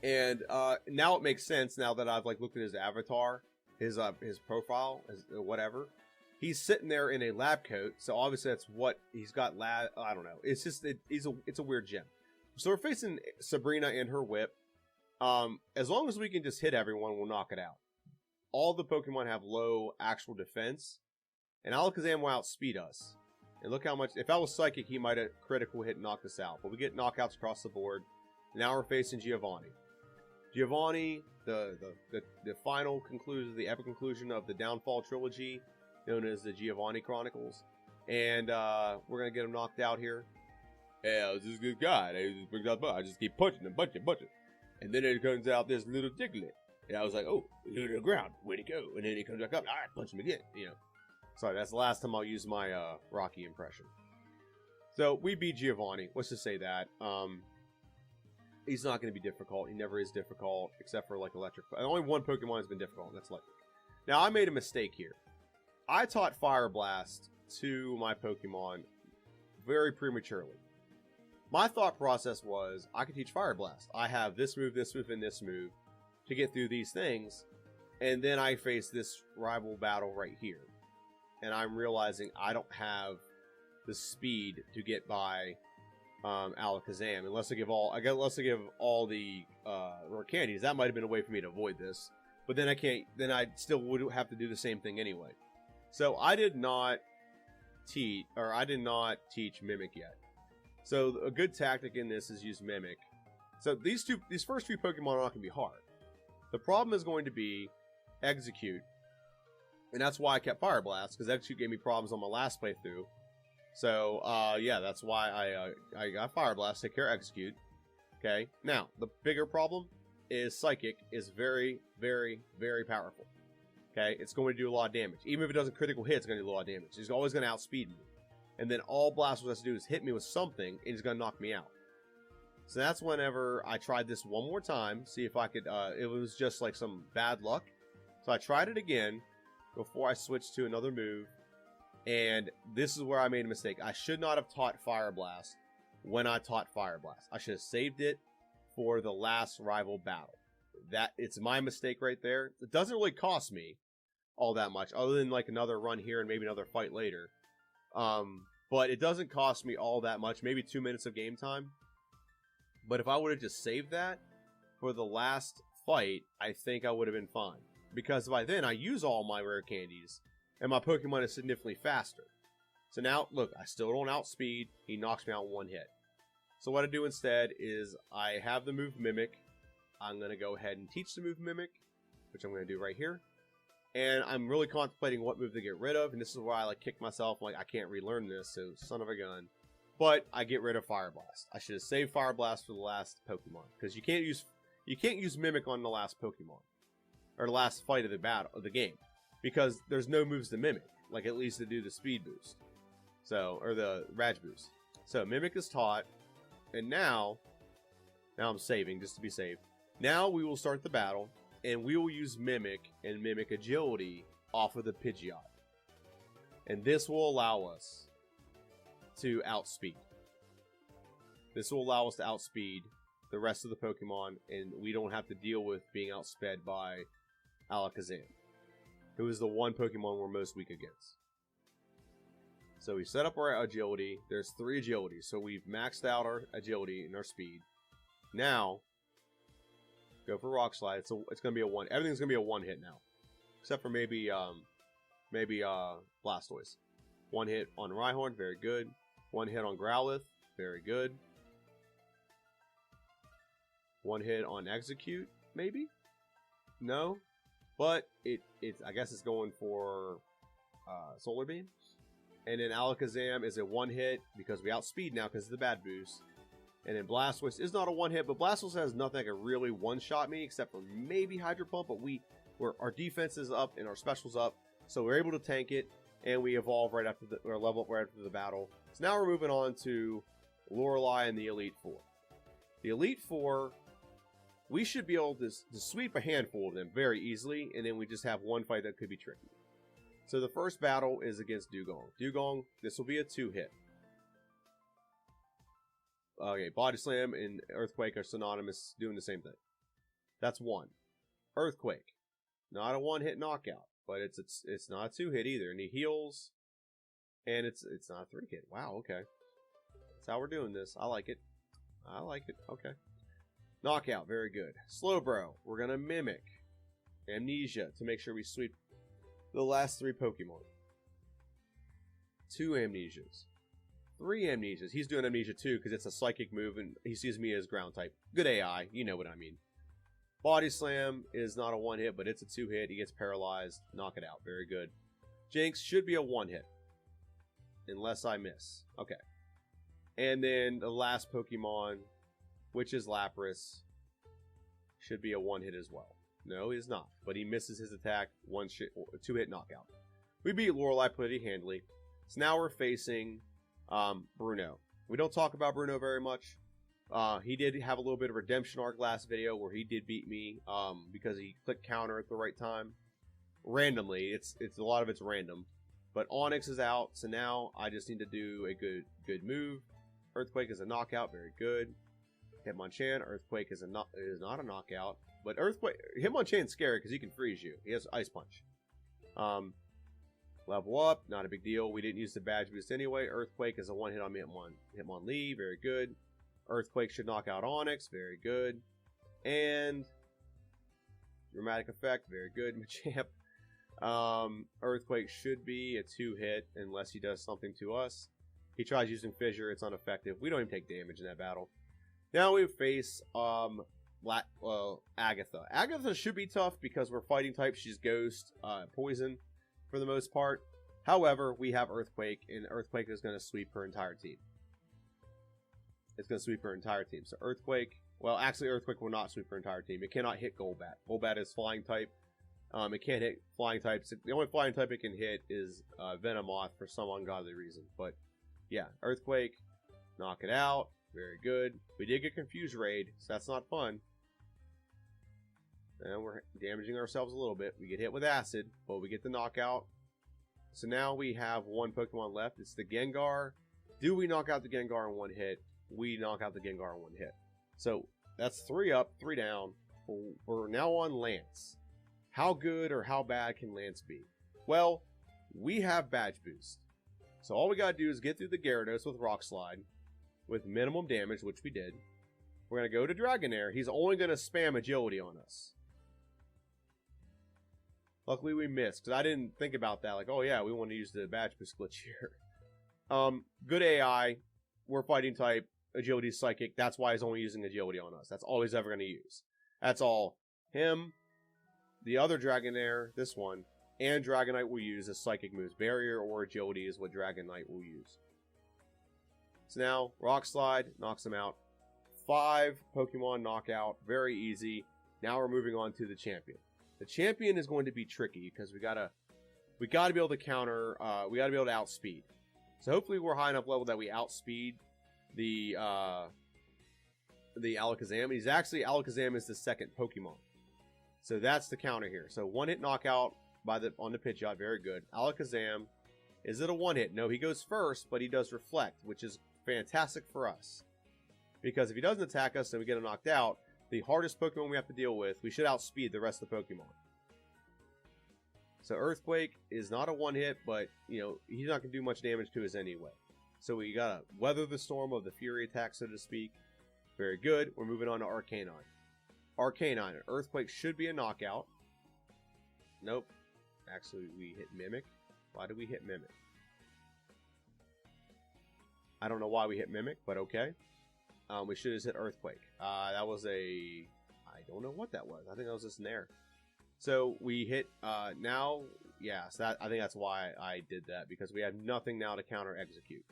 And now it makes sense now that I've looked at his avatar, his profile, whatever. He's sitting there in a lab coat, so obviously that's what he's got. I don't know. It's just it's a weird gym. So we're facing Sabrina and her whip. As long as we can just hit everyone, we'll knock it out. All the Pokemon have low actual defense, and Alakazam will outspeed us. And look how much. If I was Psychic, he might have critical hit and knocked us out. But we get knockouts across the board. Now we're facing Giovanni. Giovanni, the final conclusion, the epic conclusion of the Downfall trilogy, known as the Giovanni Chronicles. And we're going to get him knocked out here. Yeah, this is a good guy. I just keep punching him, punching. And then it comes out this little Diglett. And I was like, oh, he's to the ground. Where'd he go? And then he comes back up. All right, punch him again. Sorry, that's the last time I'll use my Rocky impression. So we beat Giovanni. Let's just say that. He's not going to be difficult. He never is difficult, except for electric. Only one Pokemon has been difficult, and that's electric. Now, I made a mistake here. I taught Fire Blast to my Pokemon very prematurely. My thought process was, I can teach Fire Blast. I have this move, and this move to get through these things. And then I face this rival battle right here. And I'm realizing I don't have the speed to get by Alakazam unless I give all the rare candies. That might have been a way for me to avoid this. But then I can't. Then I still would have to do the same thing anyway. So I did not teach Mimic yet. So a good tactic in this is use Mimic. So these first few Pokemon are not going to be hard. The problem is going to be Execute, and that's why I kept Fire Blast, because Execute gave me problems on my last playthrough. So yeah, that's why I got Fire Blast, take care of Execute. Okay, now the bigger problem is Psychic is very, very, very powerful. Okay, it's going to do a lot of damage. Even if it doesn't critical hit, it's going to do a lot of damage. He's always going to outspeed me. And then all Blastoise has to do is hit me with something, and he's going to knock me out. So that's whenever I tried this one more time, see if I could, it was just like some bad luck. So I tried it again before I switched to another move. And this is where I made a mistake. I should not have taught Fire Blast when I taught Fire Blast. I should have saved it for the last rival battle. It's my mistake right there. It doesn't really cost me all that much, other than like another run here and maybe another fight later. But it doesn't cost me all that much, maybe 2 minutes of game time. But if I would have just saved that for the last fight, I think I would have been fine. Because by then, I use all my rare candies, and my Pokemon is significantly faster. So now, look, I still don't outspeed. He knocks me out in one hit. So what I do instead is I have the move Mimic. I'm going to go ahead and teach the move Mimic, which I'm going to do right here. And I'm really contemplating what move to get rid of, and this is why I like kick myself, like I can't relearn this, so son of a gun. But I get rid of Fire Blast. I should have saved Fire Blast for the last Pokemon, because you can't use Mimic on the last Pokemon, or the last fight of the game, because there's no moves to Mimic, like at least to do the speed boost, so or the Rage boost. So Mimic is taught, and now I'm saving just to be safe. Now we will start the battle, and we will use Mimic and Mimic Agility off of the Pidgeot, and this will allow us to outspeed. This will allow us to outspeed the rest of the Pokemon, and we don't have to deal with being outsped by Alakazam, who is the one Pokemon we're most weak against. So we set up our agility. There's 3 agilities, so we've maxed out our agility and our speed. Now, go for Rock Slide. It's going to be a one. Everything's going to be a one hit now, except for maybe Blastoise. One hit on Rhyhorn, very good. One hit on Growlithe, very good. One hit on Execute, maybe? No, but I guess it's going for Solar Beam. And then Alakazam is a one hit because we outspeed now because of the bad boost. And then Blastoise is not a one hit, but Blastoise has nothing that can really one shot me except for maybe Hydro Pump. But our defense is up and our special's up, so we're able to tank it. And we evolve right after or level up right after the battle. So now we're moving on to Lorelei and the Elite Four. The Elite Four, we should be able to sweep a handful of them very easily, and then we just have one fight that could be tricky. So the first battle is against Dugong. Dugong, this will be a 2-hit. Okay, Body Slam and Earthquake are synonymous, doing the same thing. That's 1. Earthquake, not a 1-hit knockout. But it's not a 2-hit either, and he heals, and it's not a 3-hit. Wow, okay, that's how we're doing this. I like it. I like it. Okay, knockout, very good. Slowbro, we're gonna Mimic, Amnesia to make sure we sweep the last 3 Pokemon. 2 Amnesias, 3 Amnesias. He's doing Amnesia too because it's a Psychic move, and he sees me as Ground type. Good AI, you know what I mean. Body Slam is not a 1-hit, but it's a 2-hit. He gets paralyzed. Knock it out. Very good. Jinx should be a 1-hit. Unless I miss. Okay. And then the last Pokemon, which is Lapras, should be a 1-hit as well. No, he is not. But he misses his attack. 2-hit knockout. We beat Lorelei pretty handily. So now we're facing Bruno. We don't talk about Bruno very much. He did have a little bit of redemption arc last video where he did beat me because he clicked counter at the right time. Randomly, it's a lot of it's random. But Onyx is out, so now I just need to do a good move. Earthquake is a knockout, very good. Hitmonchan, Earthquake is not a knockout, But Earthquake, Hitmonchan's scary because he can freeze you. He has Ice Punch. Level up, not a big deal. We didn't use the badge boost anyway. Earthquake is a one hit on Hitmonlee, very good. Earthquake should knock out Onyx, very good. And dramatic effect, very good. Machamp. Earthquake should be a 2-hit unless he does something to us. He tries using Fissure, it's ineffective. We don't even take damage in that battle. Now we face Agatha. Agatha should be tough because we're fighting type. She's Ghost, Poison for the most part. However, we have Earthquake, and Earthquake is going to sweep her entire team. It's going to sweep her entire team. So Earthquake, well, actually Earthquake will not sweep her entire team. It cannot hit Golbat. Golbat is flying type. It can't hit flying types. The only flying type it can hit is Venomoth for some ungodly reason. But yeah, Earthquake, knock it out. Very good. We did get Confused Raid, so that's not fun. And we're damaging ourselves a little bit. We get hit with Acid, but we get the knockout. So now we have one Pokemon left. It's the Gengar. Do we knock out the Gengar in one hit? We knock out the Gengar in one hit. So that's 3 up, 3 down. We're now on Lance. How good or how bad can Lance be? Well, we have Badge Boost. So all we gotta do is get through the Gyarados with Rock Slide with minimum damage, which we did. We're gonna go to Dragonair. He's only gonna spam Agility on us. Luckily we missed, because I didn't think about that. Like, oh yeah, we want to use the Badge Boost glitch here. Good AI. We're fighting type. Agility is Psychic. That's why he's only using Agility on us. That's all he's ever going to use. That's all. Him, the other Dragonair, this one, and Dragonite will use as Psychic moves. Barrier or Agility is what Dragonite will use. So now, Rock Slide knocks him out. 5 Pokemon knockout. Very easy. Now we're moving on to the champion. The champion is going to be tricky because we gotta be able to counter. We gotta be able to outspeed. So hopefully we're high enough level that we outspeed the Alakazam. He's actually, Alakazam is the second Pokemon. So that's the counter here. So 1-hit knockout on the Pidgeot, very good. Alakazam, is it a 1-hit? No, he goes first, but he does Reflect, which is fantastic for us. Because if he doesn't attack us and we get him knocked out, the hardest Pokemon we have to deal with, we should outspeed the rest of the Pokemon. So Earthquake is not a 1-hit, but, you know, he's not going to do much damage to us anyway. So we got to weather the storm of the Fury attack, so to speak. Very good. We're moving on to Arcanine. Arcanine. Earthquake should be a knockout. Nope. Actually, we hit Mimic. Why did we hit Mimic? I don't know why we hit Mimic, but okay. We should have hit Earthquake. That was a... I don't know what that was. I think that was just an error. So we hit... now... Yeah, so I think that's why I did that. Because we have nothing now to counter Execute.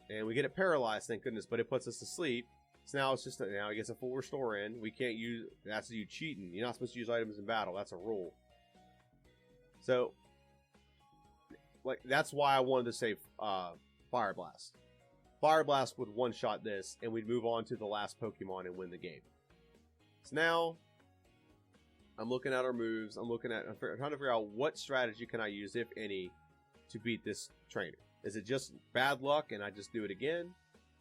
And we get it paralyzed, thank goodness. But it puts us to sleep. So now it's just... now he gets a full restore in. We can't use... That's you cheating. You're not supposed to use items in battle. That's a rule. So... like, that's why I wanted to say Fire Blast. Fire Blast would one-shot this, and we'd move on to the last Pokemon and win the game. So now, I'm looking at our moves. I'm trying to figure out what strategy can I use, if any, to beat this trainer. Is it just bad luck and I just do it again?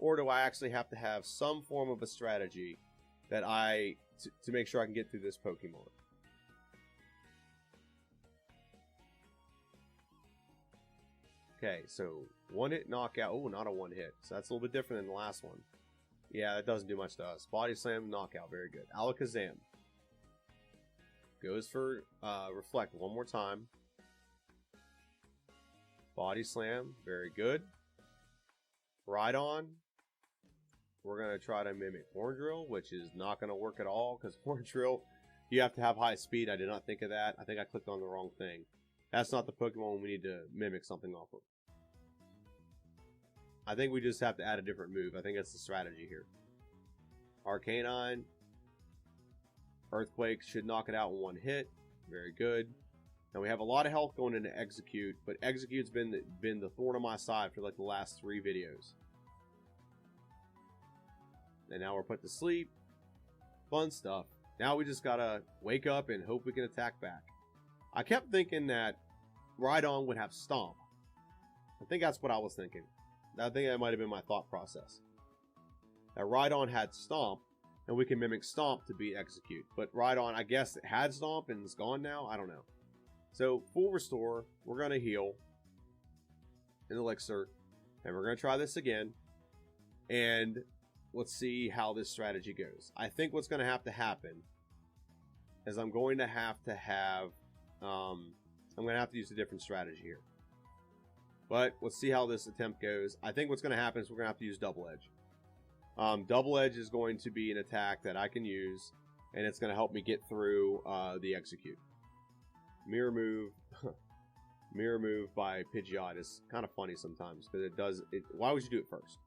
Or do I actually have to have some form of a strategy that to make sure I can get through this Pokemon? Okay, so 1-hit knockout. Oh, not a 1-hit. So that's a little bit different than the last one. Yeah, that doesn't do much to us. Body Slam, knockout. Very good. Alakazam goes for Reflect one more time. Body Slam. Very good. Rhydon. We're going to try to mimic Horn Drill, which is not going to work at all because Horn Drill, you have to have high speed. I did not think of that. I think I clicked on the wrong thing. That's not the Pokemon we need to mimic something off of. I think we just have to add a different move. I think that's the strategy here. Arcanine. Earthquake should knock it out in 1 hit. Very good. Now we have a lot of health going into Execute, but Execute's been the thorn on my side for like the last 3 videos. And now we're put to sleep. Fun stuff. Now we just gotta wake up and hope we can attack back. I kept thinking that Rhydon would have Stomp. I think that's what I was thinking. I think that might have been my thought process. That Rhydon had Stomp, and we can mimic Stomp to beat Execute. But Rhydon, I guess it had Stomp and it's gone now. I don't know. So full restore. We're gonna heal an elixir, and we're gonna try this again. And let's see how this strategy goes. I think what's gonna have to happen is I'm going to have to use a different strategy here. But let's see how this attempt goes. I think what's going to happen is we're going to have to use Double Edge. Double Edge is going to be an attack that I can use, and it's going to help me get through the Execute. Mirror Move. Mirror Move by Pidgeot is kind of funny sometimes, because it does... Why would you do it first?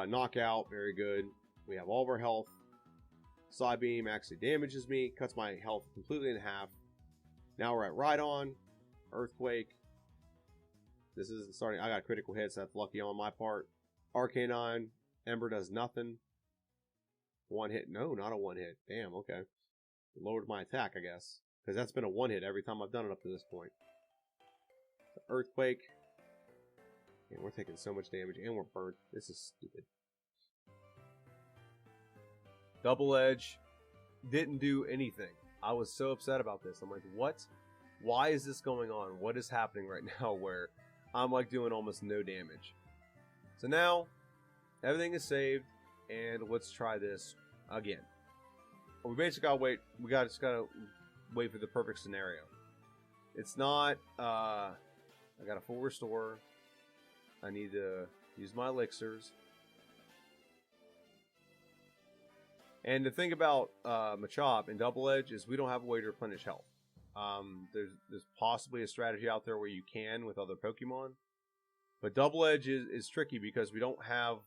Knockout, very good. We have all of our health. Psybeam actually damages me, cuts my health completely in half. Now we're at Rhydon. Earthquake. This isn't starting. I got critical hits. That's lucky on my part. Arcanine. Ember does nothing. One hit. No, not a one hit. Damn, okay. Lowered my attack, I guess. Because that's been a one hit every time I've done it up to this point. Earthquake. And we're taking so much damage. And we're burnt. This is stupid. Double Edge. Didn't do anything. I was so upset about this. I'm like, what? Why is this going on? What is happening right now where I'm like doing almost no damage? So now everything is saved, and let's try this again. We basically gotta wait. We just gotta wait for the perfect scenario. It's not. I got a full restore. I need to use my elixirs. And the thing about Machop and Double Edge is we don't have a way to replenish health. There's possibly a strategy out there where you can with other Pokemon, but Double Edge is tricky because we don't have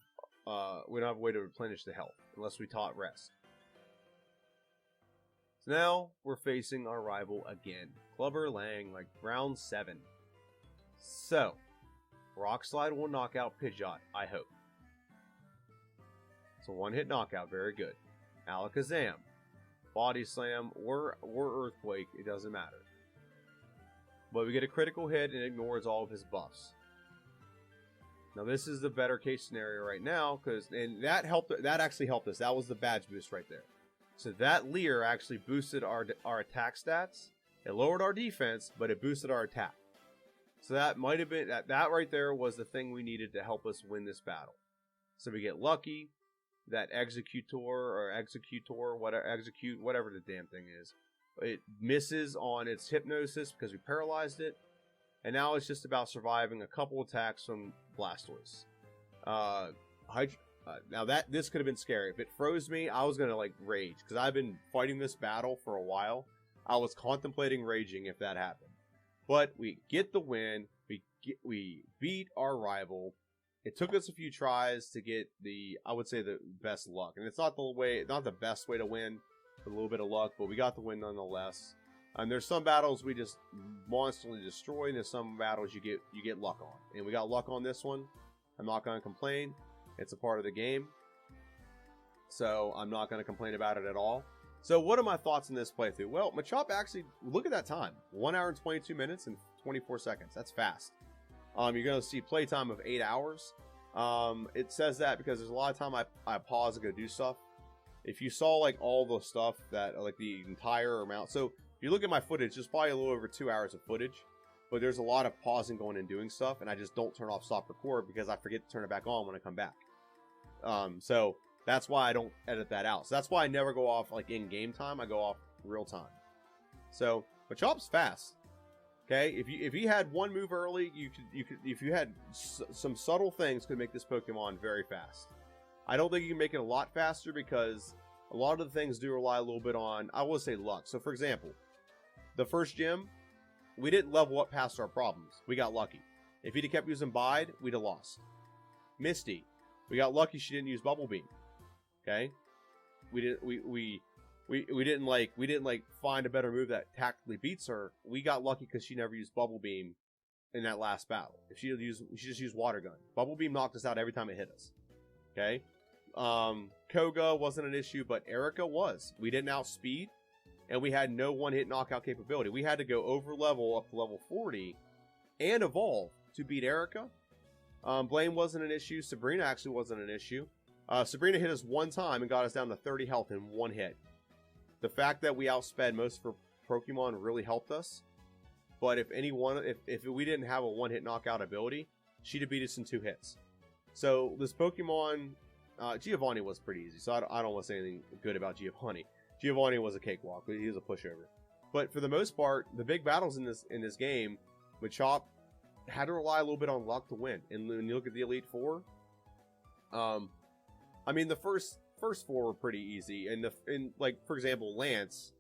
a way to replenish the health unless we taught Rest. So now we're facing our rival again, Clubber Lang, like round 7. So Rock Slide will knock out Pidgeot, I hope. So one hit knockout, very good. Alakazam, Body Slam, or Earthquake, it doesn't matter. But we get a critical hit and it ignores all of his buffs. Now this is the better case scenario right now, and that actually helped us. That was the badge boost right there. So that Leer actually boosted our attack stats. It lowered our defense, but it boosted our attack. So that might have been that right there was the thing we needed to help us win this battle. So we get lucky. That Execute, whatever the damn thing is, it misses on its Hypnosis because we paralyzed it, and now it's just about surviving a couple attacks from Blastoise. Now this could have been scary. If it froze me, I was gonna like rage because I've been fighting this battle for a while. I was contemplating raging if that happened, but we get the win. We beat our rival. It took us a few tries to get I would say the best luck. And it's not the best way to win, with a little bit of luck, but we got the win nonetheless. And there's some battles we just monsterly destroy, and there's some battles you get luck on. And we got luck on this one. I'm not going to complain. It's a part of the game. So I'm not going to complain about it at all. So what are my thoughts on this playthrough? Well, Machop actually, look at that time. 1 hour and 22 minutes and 24 seconds. That's fast. You're going to see playtime of 8 hours. It says that because there's a lot of time I pause and go do stuff. If you saw like all the stuff that like the entire amount. So if you look at my footage, there's probably a little over 2 hours of footage. But there's a lot of pausing going and doing stuff. And I just don't turn off stop record because I forget to turn it back on when I come back. So that's why I don't edit that out. So that's why I never go off like in game time. I go off real time. So Machop's fast. Okay, if you had one move early, you could if you had some subtle things could make this Pokemon very fast. I don't think you can make it a lot faster because a lot of the things do rely a little bit on, I will say, luck. So for example, the first gym, we didn't level up past our problems. We got lucky. If he'd have kept using Bide, we'd have lost. Misty, we got lucky she didn't use Bubble Beam. Okay, we didn't find a better move that tactically beats her. We got lucky because she never used Bubble Beam in that last battle. If she just used Water Gun. Bubble Beam knocked us out every time it hit us. Okay, Koga wasn't an issue, but Erica was. We didn't outspeed, and we had no one-hit knockout capability. We had to go over level up to level 40 and evolve to beat Erica. Blaine wasn't an issue. Sabrina actually wasn't an issue. Sabrina hit us one time and got us down to 30 health in one hit. The fact that we outsped most of her Pokemon really helped us. But if we didn't have a one-hit knockout ability, she'd have beat us in 2 hits. So this Pokemon, Giovanni was pretty easy. So I don't want to say anything good about Giovanni. Giovanni was a cakewalk. He was a pushover. But for the most part, the big battles in this game, Machop had to rely a little bit on luck to win. And when you look at the Elite Four, I mean the first 4 were pretty easy. And like for example, Lance,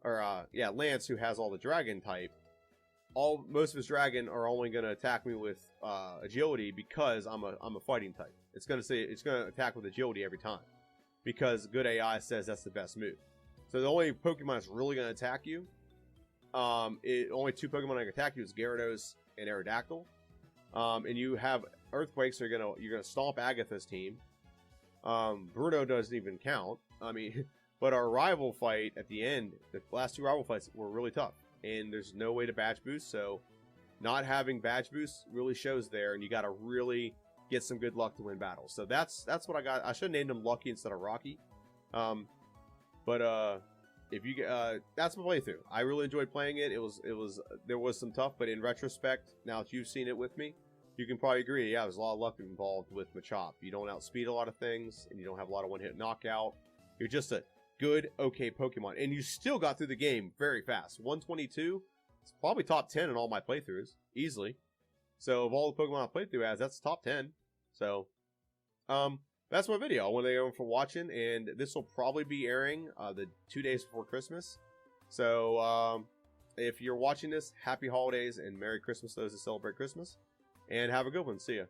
Lance, who has all the Dragon type, most of his Dragon are only going to attack me with Agility because I'm a fighting type. It's going to attack with Agility every time because good AI says that's the best move. So the only Pokemon that's really going to attack you, only 2 Pokemon that can attack you is Gyarados and Aerodactyl. And you have Earthquakes. So you're gonna stomp Agatha's team. Bruno doesn't even count. I mean, but our rival fight at the end, the last 2 rival fights were really tough, and there's no way to badge boost. So not having badge boost really shows there, and you got to really get some good luck to win battles. So that's what I got. I should have named him Lucky instead of Rocky. If you that's my playthrough. I really enjoyed playing it. There was some tough, but in retrospect, now that you've seen it with me, you can probably agree. Yeah, there's a lot of luck involved with Machop. You don't outspeed a lot of things, and you don't have a lot of one-hit knockout. You're just a good, okay Pokemon, and you still got through the game very fast. 122. It's probably top 10 in all my playthroughs, easily. So of all the Pokemon I played through as, that's top 10. So, that's my video. I want to thank everyone for watching, and this will probably be airing the 2 days before Christmas. So, if you're watching this, happy holidays and Merry Christmas to those that celebrate Christmas, and have a good one. See ya.